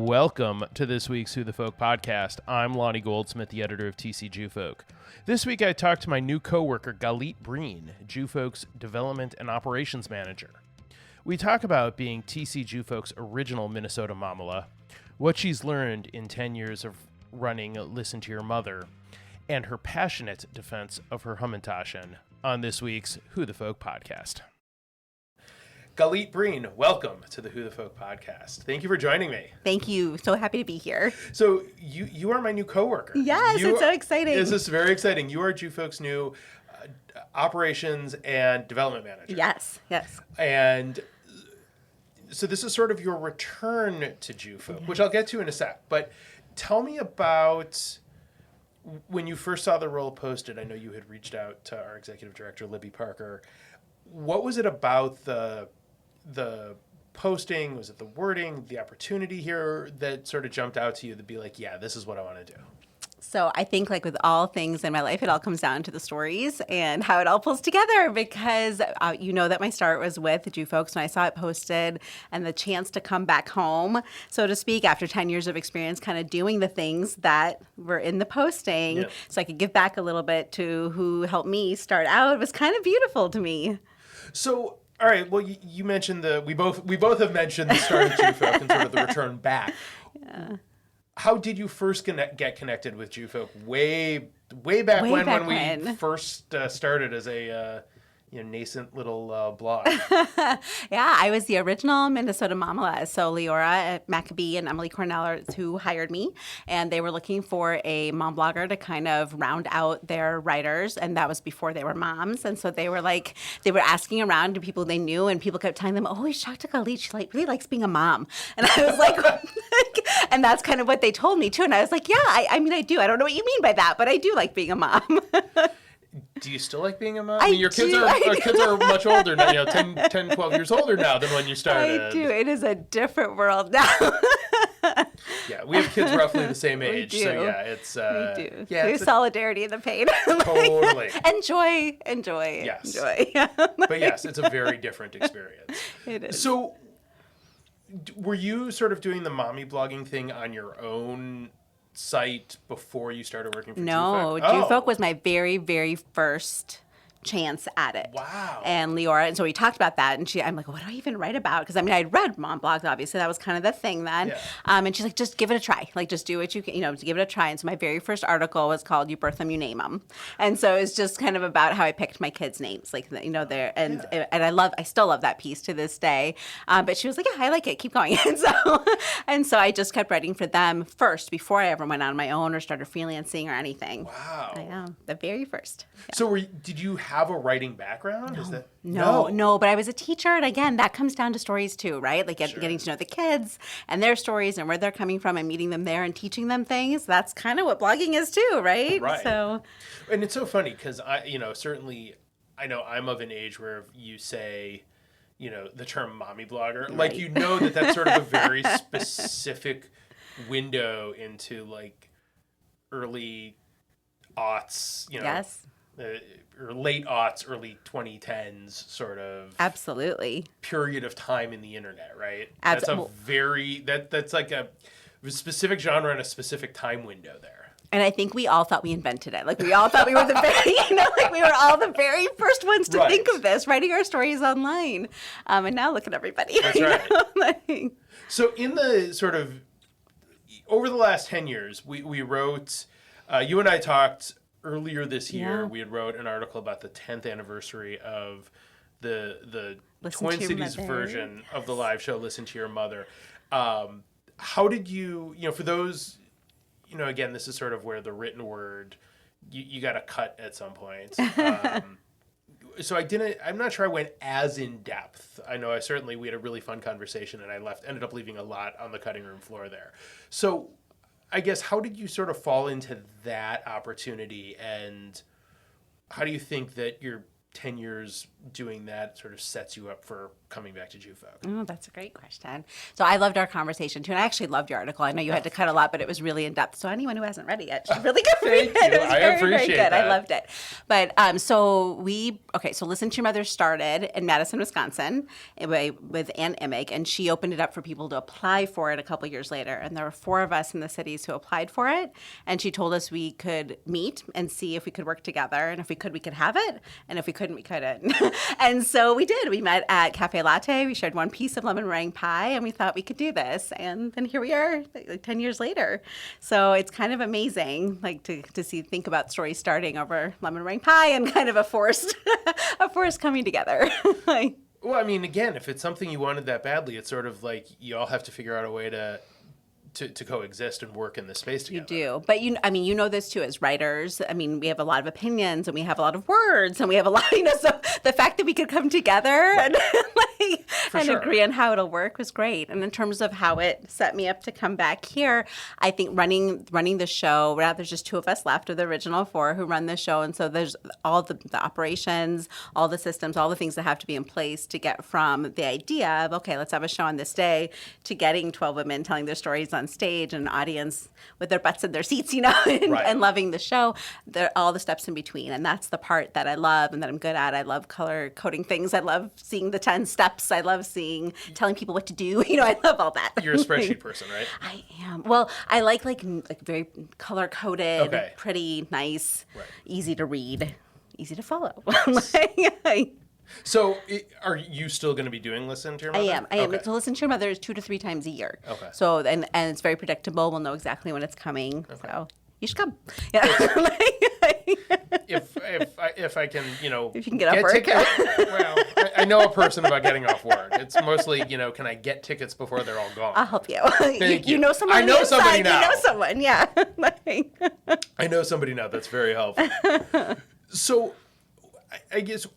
Welcome to this week's Who the Folk podcast. I'm Lonnie Goldsmith, the editor of TC Jewfolk. This week I talked to my new coworker, Galit Breen, Jewfolk's development and operations manager. We talk about being TC Jewfolk's original Minnesota mamala, what she's learned in 10 years of running Listen to Your Mother, and her passionate defense of her Hamantashen on this week's Who the Folk podcast. Galit Breen, welcome to the Who the Folk podcast. Thank you for joining me. Thank you. So happy to be here. So you are my new coworker. Yes, it's so exciting. This is very exciting. You are Jewfolk's new operations and development manager. Yes. And so this is sort of your return to Jewfolk, which I'll get to in a sec. But tell me about when you first saw the role posted. I know you had reached out to our executive director, Libby Parker. What was it about the posting? Was it the wording, the opportunity here that sort of jumped out to you to be like, yeah, this is what I want to do? So I think like with all things in my life, it all comes down to the stories and how it all pulls together because you know that my start was with Jewfolks when I saw it posted and the chance to come back home, so to speak, after 10 years of experience kind of doing the things that were in the posting so I could give back a little bit to who helped me start out. It was kind of beautiful to me. So, all right, well, you mentioned we both have mentioned the start of Jewfolk and sort of the return back. Yeah. How did you first get connected with Jewfolk? Way back when we first started as a nascent little blog. Yeah, I was the original Minnesota mamala. So Leora Maccabee and Emily Cornell are who hired me, and they were looking for a mom blogger to kind of round out their writers, and that was before they were moms. And so they were asking around to people they knew, and people kept telling them, "Oh, he's shocked to Galit. She really likes being a mom." And I was like, and that's kind of what they told me too. And I was like, yeah, I mean, I do. I don't know what you mean by that, but I do like being a mom. Do you still like being a mom? I mean, your kids are much older now, 10, 12 years older now than when you started. I do. It is a different world now. Yeah, we have kids roughly the same age. We do. So yeah, it's we do. Yeah, it's solidarity in the pain. Totally. Enjoy. Yes. Enjoy. But yes, it's a very different experience. It is. So were you sort of doing the mommy blogging thing on your own site before you started working for Jewfolk? No, Jewfolk was my very, very first chance at it. Wow. And Leora, and so we talked about that, and I'm like, what do I even write about? Because I mean, I'd read mom blogs, obviously, that was kind of the thing then. Yeah. And she's like, just give it a try. Like, just do what you can, to give it a try. And so my very first article was called "You Birth Them, You Name Them," and so it's just kind of about how I picked my kids' names, like there, and I still love that piece to this day. But she was like, yeah, I like it, keep going. And so I just kept writing for them first before I ever went on my own or started freelancing or anything. Wow. I know, the very first. Yeah. So did you have a writing background? No, but I was a teacher, and again, that comes down to stories too, right? Like getting to know the kids and their stories and where they're coming from and meeting them there and teaching them things. That's kind of what blogging is too, right? Right. So, and it's so funny because certainly I know I'm of an age where you say, the term mommy blogger, right. like, that's sort of a very specific window into like early aughts, yes. Or late aughts, early 2010s sort of absolutely period of time in the internet, right? Absolutely. That's like a specific genre and a specific time window there. And I think we all thought we invented it. Like we all thought we were the very, like we were all the very first ones to think of this, writing our stories online. And now look at everybody. That's right. So in the sort of, over the last 10 years, we wrote, you and I talked earlier this year. We had wrote an article about the 10th anniversary of the Twin Cities version of the live show, Listen to Your Mother. How did you, for those, again, this is sort of where the written word, you got to cut at some point. So I'm not sure I went as in depth. I know we had a really fun conversation and I ended up leaving a lot on the cutting room floor there. So I guess, how did you sort of fall into that opportunity, and how do you think that your 10 years doing that sort of sets you up for coming back to JUFO? Oh, that's a great question. So I loved our conversation too, and I actually loved your article. I know you had to cut a lot, but it was really in depth. So anyone who hasn't read it yet should really go read it. It was I very, appreciate very good. that. I loved it. But so Listen to Your Mother started in Madison, Wisconsin, with Ann Imig, and she opened it up for people to apply for it a couple years later. And there were 4 of us in the cities who applied for it, and she told us we could meet and see if we could work together, and if we could have it, and if we couldn't, we couldn't. And so we did. We met at Cafe Latte. We shared one piece of lemon meringue pie, and we thought we could do this. And then here we are, like 10 years later. So it's kind of amazing, like to think about stories starting over lemon meringue pie and kind of a forced coming together. Well, I mean, again, if it's something you wanted that badly, it's sort of like you all have to figure out a way to coexist and work in this space together. You do. But you know this too as writers. I mean, we have a lot of opinions and we have a lot of words and we have a lot, so the fact that we could come together and agree on how it'll work was great. And in terms of how it set me up to come back here, I think running the show, there's just 2 of us left of the original 4 who run the show. And so there's all the operations, all the systems, all the things that have to be in place to get from the idea of, okay, let's have a show on this day, to getting 12 women telling their stories on stage and an audience with their butts in their seats, and loving the show. All the steps in between. And that's the part that I love and that I'm good at. I love color coding things. I love seeing the 10 steps. I love telling people what to do. I love all that. You're a spreadsheet person, right? I am. Well, I like very color coded, pretty, nice, easy to read, easy to follow. So, are you still going to be doing Listen to Your Mother? I am. So Listen to Your Mother is 2 to 3 times a year. Okay. So and it's very predictable. We'll know exactly when it's coming. Okay. So you should come. Yeah. if I can, if you can get off work. Tickets. Well, I know a person about getting off work. It's mostly, can I get tickets before they're all gone? I'll help you. Thank you. You know someone. I know somebody now. You know someone. Yeah. I know somebody now. That's very helpful. So, I guess,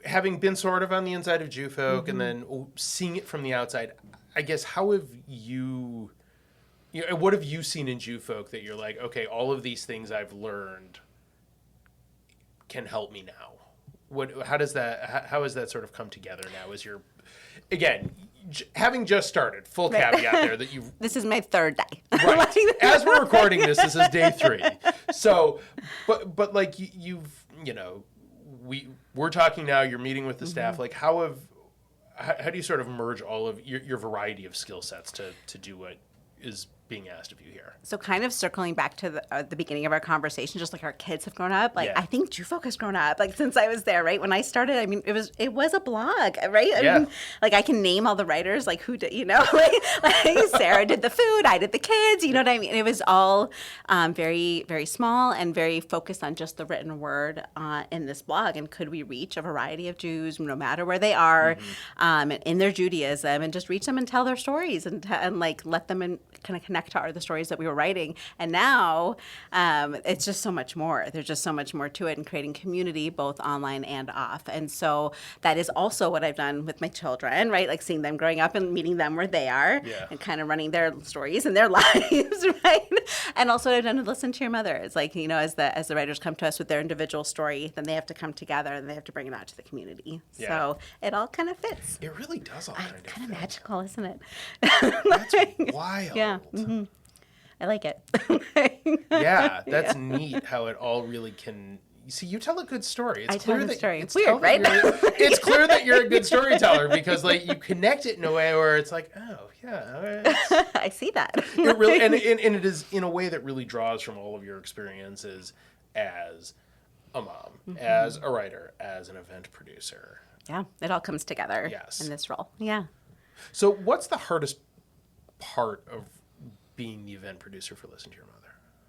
having been sort of on the inside of JUFolk and then seeing it from the outside, I guess, how have you, what have you seen in JUFolk that you're like, okay, all of these things I've learned can help me now? How has that sort of come together now as you're, again, having just started, full caveat there that you've... This is my 3rd day. Right. As we're recording this is day 3. So, but like we're talking now, you're meeting with the staff, like how do you sort of merge all of your variety of skill sets to do what is being asked of you here? So kind of circling back to the beginning of our conversation, just like our kids have grown up, I think JUFolk has grown up, since I was there, right? When I started, I mean, it was a blog, right? I mean, I can name all the writers, who did, like Sarah did the food, I did the kids, you know what I mean? It was all very, very small and very focused on just the written word in this blog. And could we reach a variety of Jews, no matter where they are, in their Judaism, and just reach them and tell their stories and let them kind of connect to the stories that we were writing. And now it's just so much more. There's just so much more to it, and creating community both online and off. And so that is also what I've done with my children, right? Like seeing them growing up and meeting them where they are and kind of running their stories and their lives, right? And also what I've done with Listen to Your Mother. It's like, as the writers come to us with their individual story, then they have to come together and they have to bring it out to the community. Yeah. So it all kind of fits. It really does all kind of magical, isn't it? That's wild. Yeah. Mm-hmm. I like it. Yeah, that's neat how it all really can... See, you tell a good story. I tell a good story. It's weird, right? It's clear that you're a good storyteller because, you connect it in a way where it's like, oh, yeah. I see that. It really, and it is in a way that really draws from all of your experiences as a mom, as a writer, as an event producer. Yeah, it all comes together in this role. Yeah. So what's the hardest part of being the event producer for Listen to Your Mother?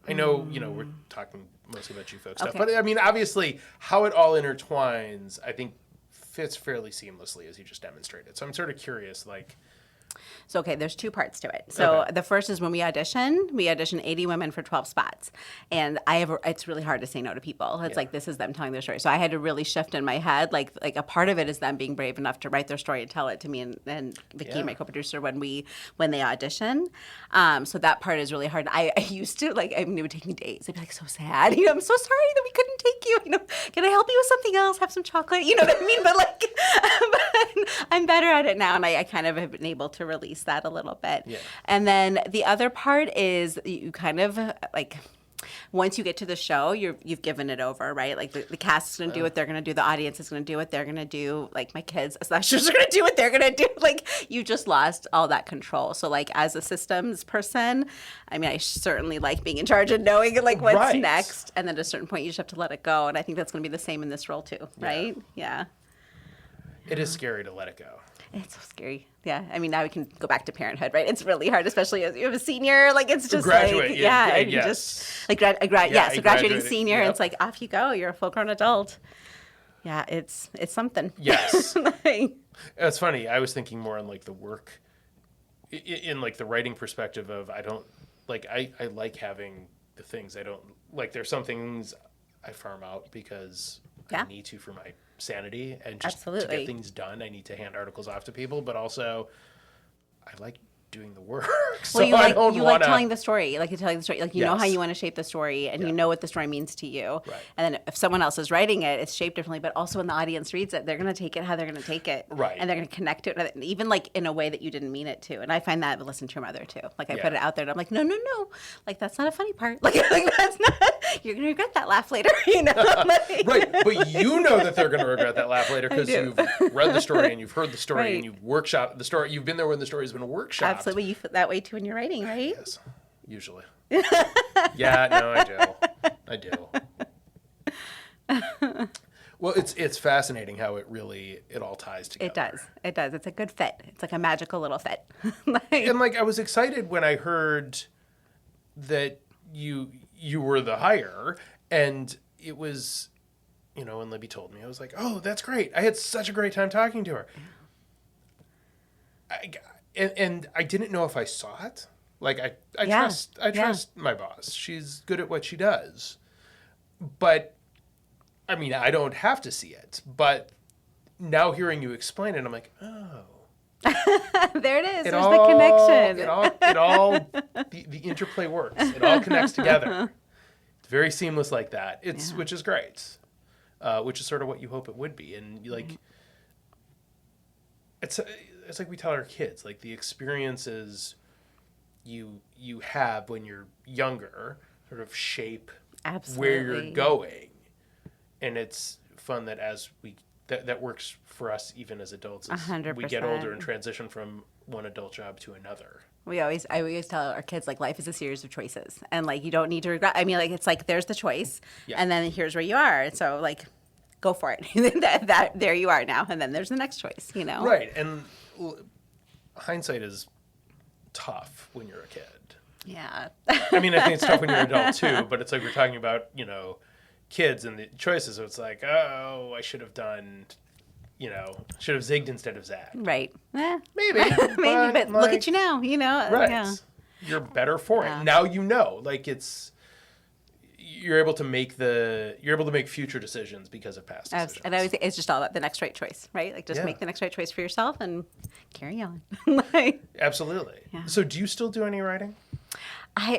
I know, we're talking mostly about JUFolk stuff, but I mean, obviously, how it all intertwines, I think, fits fairly seamlessly as you just demonstrated. So I'm sort of curious, So, okay, there's two parts to it. So the first is when we audition 80 women for 12 spots. And it's really hard to say no to people. It's like, this is them telling their story. So I had to really shift in my head. Like a part of it is them being brave enough to write their story and tell it to me and Vicky, my co-producer, when they audition. So that part is really hard. I used to, it would take me days. I'd be like, so sad. I'm so sorry that we couldn't take you. Can I help you with something else? Have some chocolate? You know what I mean? But but I'm better at it now. And I kind of have been able to release that a little bit. Yeah. And then the other part is you kind of once you get to the show, you've given it over, right? Like the cast is going to do what they're going to do. The audience is going to do what they're going to do. Like my kids, slashers are going to do what they're going to do. Like you just lost all that control. So as a systems person, I certainly like being in charge and knowing what's next. And then at a certain point, you just have to let it go. And I think that's going to be the same in this role too, right? Yeah. It is scary to let it go. It's so scary. Yeah. Now we can go back to parenthood, right? It's really hard, especially as you have a senior. It's just graduate. And you just so graduating senior, it's off you go. You're a full-grown adult. Yeah, it's something. Yes. It's funny. I was thinking more on the work, in the writing perspective of I don't I like having the things I don't there's some things I farm out because I need to for my sanity and just to get things done. I need to hand articles off to people, but also I like doing the work. So you like telling the story. You like telling the story. You know how you want to shape the story, and you know what the story means to you. Right. And then if someone else is writing it, it's shaped differently. But also when the audience reads it, they're going to take it how they're going to take it. Right. And they're going to connect to it, even in a way that you didn't mean it to. And I find that listen to your mother too. I put it out there, and I'm like, no. That's not a funny part. That's not. You're going to regret that laugh later. Right. But you know that they're going to regret that laugh later because you've read the story and you've heard the story and you've workshopped the story. You've been there when the story's been workshopped. Absolutely. You feel that way too when you're writing, right? Yes, usually. Yeah, no, I do. Well, it's fascinating how it all ties together. It does. It's a good fit. It's like a magical little fit. And I was excited when I heard that you were the hire, and it was, when Libby told me, I was like, oh, that's great. I had such a great time talking to her. And I didn't know if I saw it. I trust my boss. She's good at what she does. But I don't have to see it. But now hearing you explain it, I'm like, oh. There it is. There's the connection. The interplay works. It all connects together. It's very seamless like that. Which is great. Which is sort of what you hope it would be. And it's like we tell our kids, the experiences you have when you're younger sort of shape where you're going. And it's fun that as that works for us even as adults as 100%. We get older and transition from one adult job to another. I always tell our kids life is a series of choices, and you don't need to regret. It's there's the choice, and then here's where you are. And so go for it. There you are now, and then there's the next choice. Right. And hindsight is tough when you're a kid. Yeah. I think it's tough when you're an adult too, but it's we're talking about, kids and the choices. So it's oh, I should have done, should have zigged instead of zagged. Right. Maybe. Maybe, but look at you now, Right. Yeah. You're better for it. Now you're able to make future decisions because of past decisions. And I always think it's just all about the next right choice, right? Make the next right choice for yourself and carry on. Absolutely. Yeah. So do you still do any writing?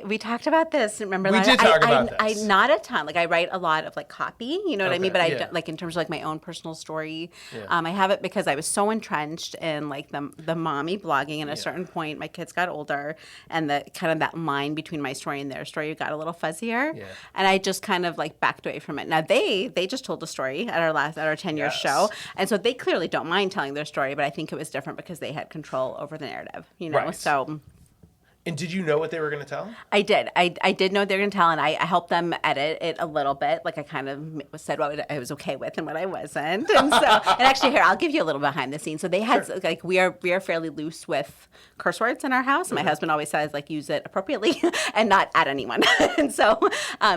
We talked about this. Remember, we did talk about this. Not a ton. I write a lot of copy. You know what I mean? But I don't, in terms of my own personal story, I have it because I was so entrenched in the mommy blogging. And at a certain point, my kids got older, and the kind of that line between my story and their story got a little fuzzier. Yeah. And I just kind of backed away from it. Now they just told a story at our 10-year show, and so they clearly don't mind telling their story. But I think it was different because they had control over the narrative. Right. So. And did you know what they were going to tell? I did. I did know what they were going to tell, and I helped them edit it a little bit. Like I kind of said what I was okay with and what I wasn't. And so, and actually, here I'll give you a little behind the scenes. So they had like we are fairly loose with curse words in our house. My husband always says like use it appropriately and not at anyone. And so,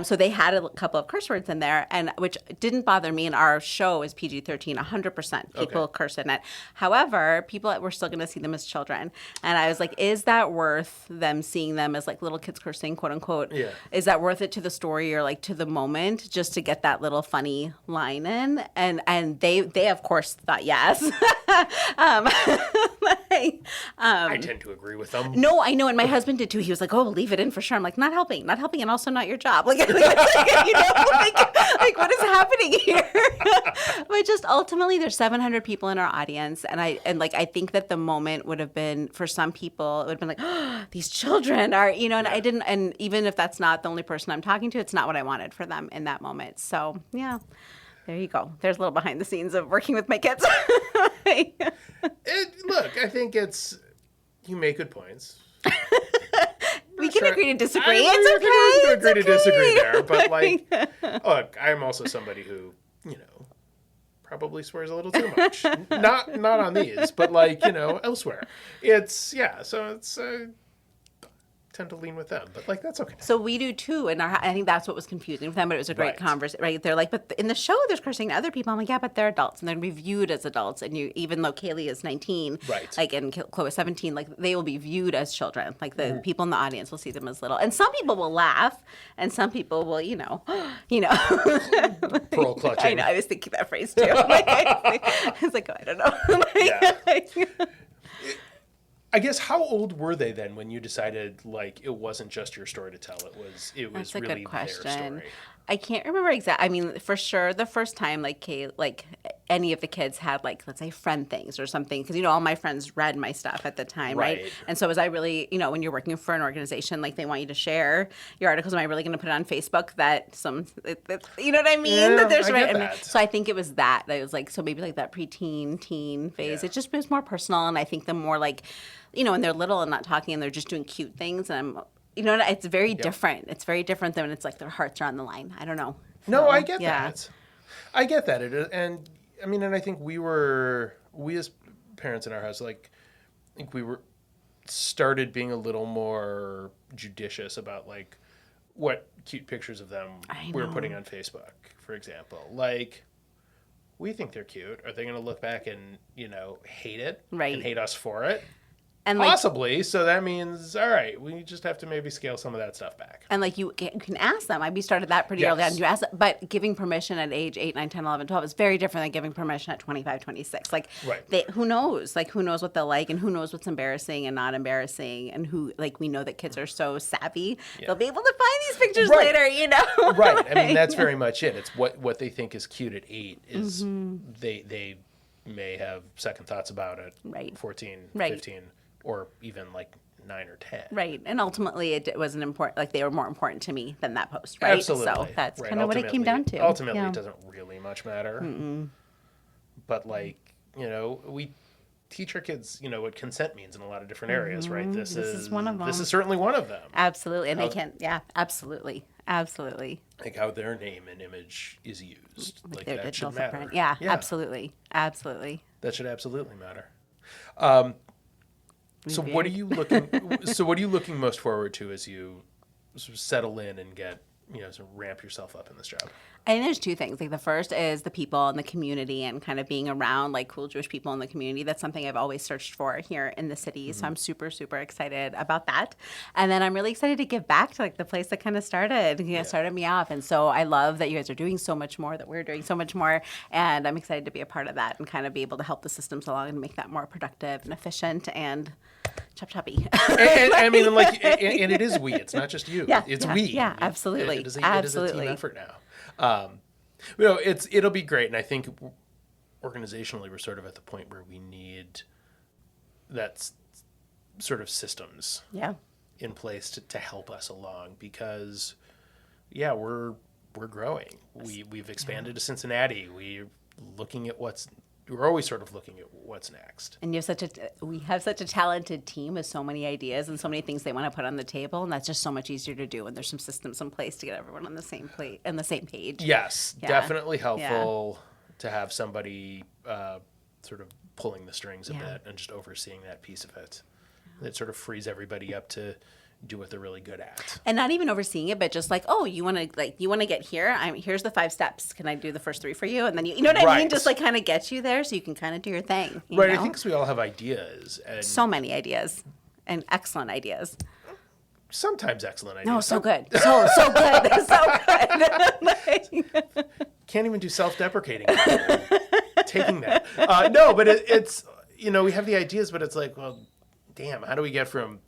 so they had a couple of curse words in there, and which didn't bother me. And our show is PG-13, 100% people curse in it. However, people were still going to see them as children, and I was like, is that worth them seeing them as like little kids cursing, quote unquote? Yeah. Is that worth it to the story or like to the moment just to get that little funny line in? And they of course thought yes. I tend to agree with them. No, I know, and my husband did too. He was like, "Oh, leave it in for sure." I'm like, "Not helping, and also not your job." Like, like what is happening here? But just ultimately, there's 700 people in our audience, and I think that the moment would have been for some people, it would have been like, oh, "These children are," and I didn't, and even if that's not the only person I'm talking to, it's not what I wanted for them in that moment. So yeah. There you go. There's a little behind the scenes of working with my kids. Look, I think you make good points. We can agree to disagree. It's okay. Agree to disagree there, but like, look, I'm also somebody who, probably swears a little too much. Not on these, but like, elsewhere. Tend to lean with them, but like that's okay. So we do too, and I think that's what was confusing for them. But it was a great conversation, right? They're like, but in the show, there's cursing to other people. I'm like, yeah, but they're adults, and they're gonna be viewed as adults. And even though Kaylee is 19, right? Like and Chloe is 17, like they will be viewed as children. Like the people in the audience will see them as little, and some people will laugh, and some people will, pearl clutching. I know. I was thinking that phrase too. I was like, oh, I don't know. Yeah. I guess how old were they then when you decided like it wasn't just your story to tell? It was That's a really good question. their story. I can't remember exactly. I mean, for sure, the first time like any of the kids had like, let's say, friend things or something, because all my friends read my stuff at the time, right? And so was I really, when you're working for an organization, like they want you to share your articles, am I really going to put it on Facebook that you know what I mean? Yeah, that there's I get that. So I think it was that. It was like, so maybe like that preteen, teen phase. Yeah. It just was more personal, and I think the more like, when they're little and not talking and they're just doing cute things, and it's very different. It's very different than when it's like their hearts are on the line. I don't know. No, I get that. I get that. And I mean, and I think we as parents in our house, like, I think we started being a little more judicious about like what cute pictures of them we were putting on Facebook, for example. Like, we think they're cute. Are they going to look back and, hate it? Right. And hate us for it? And possibly. So that means, all right, we just have to maybe scale some of that stuff back. And like you can ask them. We started that pretty early on. You ask them, but giving permission at age 8, 9, 10, 11, 12 is very different than giving permission at 25, 26. Like, who knows? Like, who knows what they'll like, and who knows what's embarrassing and not embarrassing, and who, like, we know that kids are so savvy. Yeah. They'll be able to find these pictures later, Right. I mean, that's very much it. It's what they think is cute at 8 is they may have second thoughts about it. Right. 14, 15. Or even like 9 or 10. Right. And ultimately it wasn't important. Like they were more important to me than that post. Right. Absolutely. So that's kind of what it came down to. Ultimately, it doesn't really much matter. But like, we teach our kids, what consent means in a lot of different areas, right? This is one of them. This is certainly one of them. Absolutely. And they can, absolutely. Absolutely. Like how their name and image is used. Like their that digital should matter. footprint. Yeah, absolutely. Absolutely. That should absolutely matter. So what are you looking most forward to as you sort of settle in and get, sort of ramp yourself up in this job? I think there's two things. Like the first is the people and the community and kind of being around like cool Jewish people in the community. That's something I've always searched for here in the city. So I'm super, super excited about that. And then I'm really excited to give back to like the place that kind of started me off. And so I love that you guys are doing so much more, that we're doing so much more. And I'm excited to be a part of that and kind of be able to help the systems along and make that more productive and efficient and choppy. And I mean, like, and it is we. It's not just you. It's we. Yeah, absolutely. It is a team effort now. It'll be great, and I think organizationally we're sort of at the point where we need that sort of systems in place to help us along because we're growing. We've expanded to Cincinnati. We're looking at what's we're always sort of looking at what's next. And we have such a talented team with so many ideas and so many things they want to put on the table, and that's just so much easier to do when there's some systems in place to get everyone on the same page. Yes, definitely helpful to have somebody sort of pulling the strings a bit and just overseeing that piece of it. It sort of frees everybody up to do what they're really good at. And not even overseeing it, but just like, oh, you want to get here? Here's the 5 steps. Can I do the first 3 for you? And then you know what I mean? Just like kind of get you there so you can kind of do your thing. You know? I think 'cause we all have ideas. And so many ideas and excellent ideas. Sometimes excellent ideas. No, so good. So good. So good. Can't even do self-deprecating. Taking that. No, but it's, we have the ideas, but it's like, well, damn, how do we get from,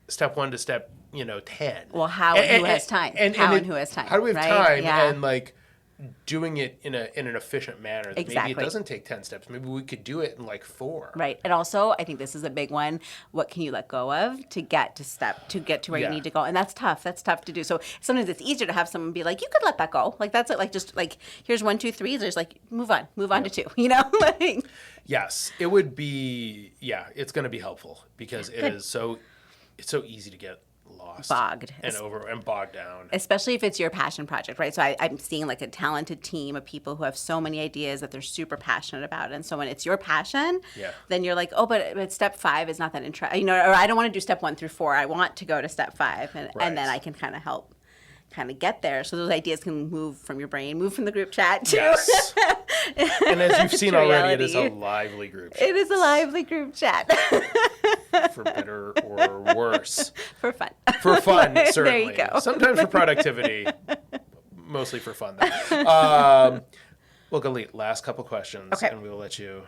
step 1 to step, 10? Well, how and who has time? How and who has time? How do we have time and like doing it in an efficient manner? That maybe it doesn't take 10 steps. Maybe we could do it in like 4. Right. And also, I think this is a big one. What can you let go of to get to where you need to go? And that's tough. That's tough to do. So sometimes it's easier to have someone be like, you could let that go. Like that's it. Like just like here's 1, 2, 3. There's like move on to 2. Like. Yes, it would be. Yeah, it's going to be helpful because it's so easy to get lost, bogged down, especially if it's your passion project, right? So I'm seeing like a talented team of people who have so many ideas that they're super passionate about, and so when it's your passion, then you're like, oh, but step 5 is not that interesting, or I don't want to do step 1 through 4. I want to go to step 5, and then I can kind of help. Kind of get there, so those ideas can move from your brain, move from the group chat to and as you've seen already, it is a lively group chat. It is a lively group chat. For better or worse. For fun. For fun, certainly. There you go. Sometimes for productivity. Mostly for fun, though. Well, Galit, last couple questions, and we will let you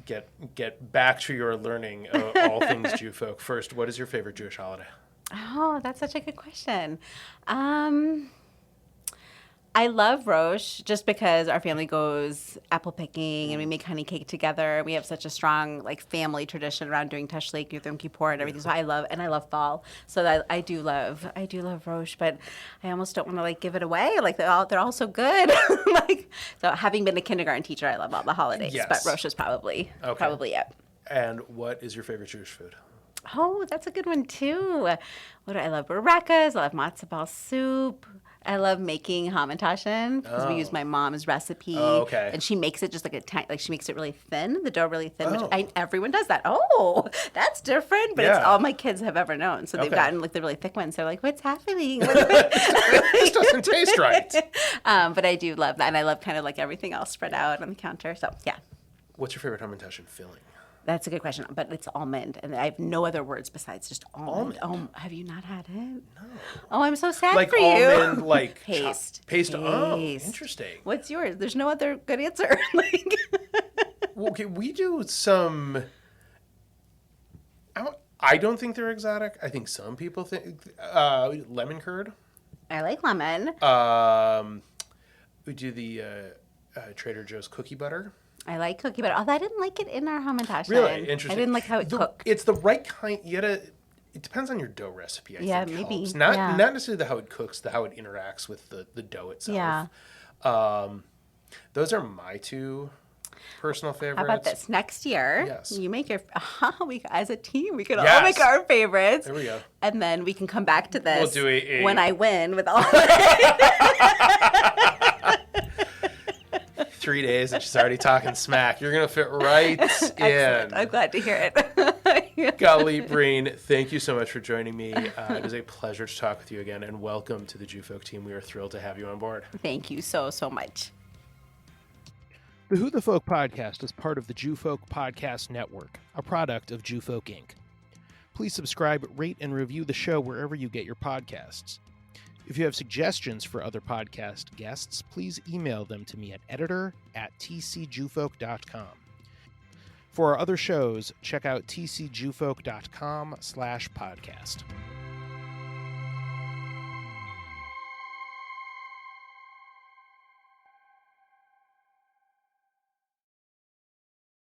get back to your learning of all things Jew folk. First, what is your favorite Jewish holiday? Oh, that's such a good question. I love Rosh just because our family goes apple picking and we make honey cake together. We have such a strong family tradition around doing Tashlik, Yom Kippur, and everything. So I love fall. So I do love Rosh, but I almost don't want to give it away. They're all so good. So having been a kindergarten teacher, I love all the holidays. Yes. But Rosh is probably it. And what is your favorite Jewish food? Oh, that's a good one too. What do I love? Barakas. I love matzo ball soup. I love making hamantashen because we use my mom's recipe. Oh, okay. And she makes it just she makes it really thin, the dough really thin, which everyone does that. Oh, that's different, but it's all my kids have ever known. So they've gotten the really thick ones. They're like, what's happening? This doesn't taste right. But I do love that. And I love kind of everything else spread out on the counter. So, yeah. What's your favorite hamantashen filling? That's a good question, but it's almond, and I have no other words besides just almond. Oh, have you not had it? No. Oh, I'm so sad for almond, you. Paste. Paste. Oh, interesting. What's yours? There's no other good answer. Well, okay, we do some. I don't think they're exotic. I think some people think lemon curd. I like lemon. We do the Trader Joe's cookie butter. I like cookie butter. Although I didn't like it in our hamantashen. Really? Interesting. I didn't like how it cooked. It's the right kind. It depends on your dough recipe, I think. Maybe. Helps. Not necessarily how it cooks, how it interacts with the dough itself. Yeah. Those are my 2 personal favorites. How about this? Next year, you make your... as a team, we can all make our favorites. There we go. And then we can come back to this we'll do when I win with all 3 days and she's already talking smack. You're going to fit right in. I'm glad to hear it. Galit Breen, thank you so much for joining me. It was a pleasure to talk with you again, and welcome to the Jew Folk team. We are thrilled to have you on board. Thank you so much. The Who the Folk podcast is part of the Jew Folk Podcast Network, a product of Jew Folk Inc. Please subscribe, rate, and review the show wherever you get your podcasts. If you have suggestions for other podcast guests, please email them to me at editor@tcjewfolk.com. For our other shows, check out tcjewfolk.com/podcast.